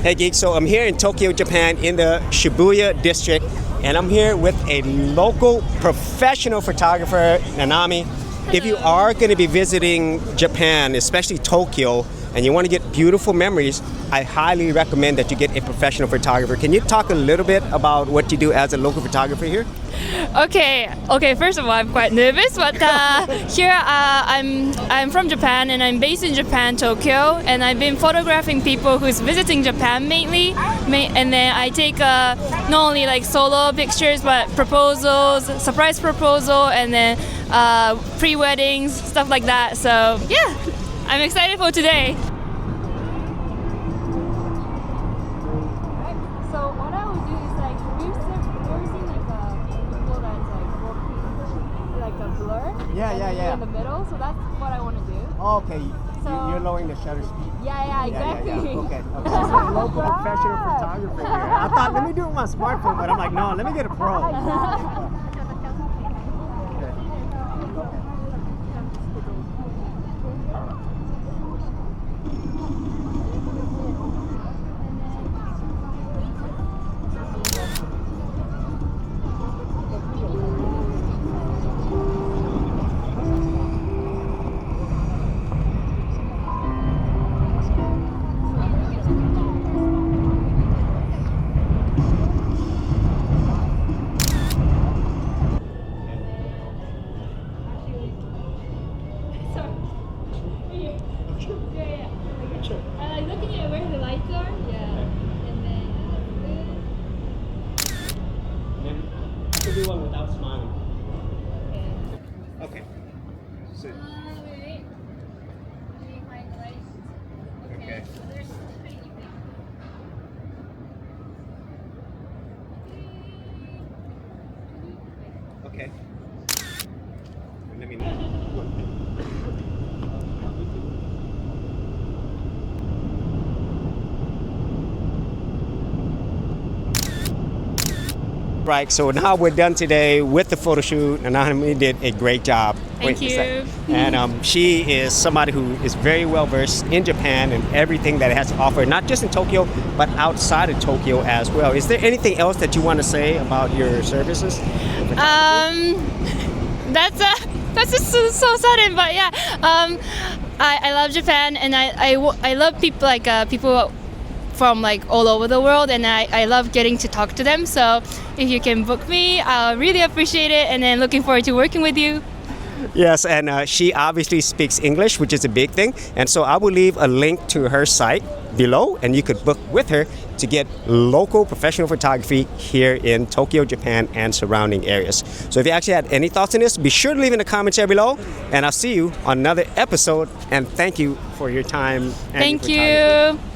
Hey Geek, so I'm here in Tokyo, Japan in the Shibuya district, and I'm here with a local professional photographer, Nanami. Hello. If you are going to be visiting Japan, especially Tokyo, and you want to get beautiful memories, I highly recommend that you get a professional photographer. Can you talk a little bit about what you do as a local photographer here? Okay. First of all, I'm quite nervous, but here I'm from Japan and I'm based in Japan, Tokyo, and I've been photographing people who's visiting Japan mainly, and then I take not only like solo pictures but proposals, surprise proposal, and then pre-weddings, stuff like that. So yeah, I'm excited for today. So what I would do is like, have you ever seen like people that's like working like a blur? Yeah. In the middle, so that's what I want to do. Okay, So- you're lowering the shutter speed. Yeah, exactly. Okay. She's a local professional photographer here. I thought, let me do it with my smartphone, but I'm like, no, let me get a pro. I like looking at where the lights are. Yeah. And then I can do one without smiling. okay. Okay. So, Wait. Let me find the lights. Okay. So there's pretty easy. okay. Let me know. Right, so now we're done today with the photo shoot, and Nanami did a great job. Thank you. And she is somebody who is very well versed in Japan and everything that it has to offer, not just in Tokyo, but outside of Tokyo as well. Is there anything else that you want to say about your services? That's just so sudden, but yeah. I love Japan, and I love people like people from like all over the world, and I love getting to talk to them. So if you can book me, I'll really appreciate it, and then looking forward to working with you. Yes, and she obviously speaks English, which is a big thing. And so I will leave a link to her site below, and you could book with her to get local professional photography here in Tokyo, Japan, and surrounding areas. So if you actually had any thoughts on this, be sure to leave in the comments here below, and I'll see you on another episode. And thank you for your time. And Thank your photography. you.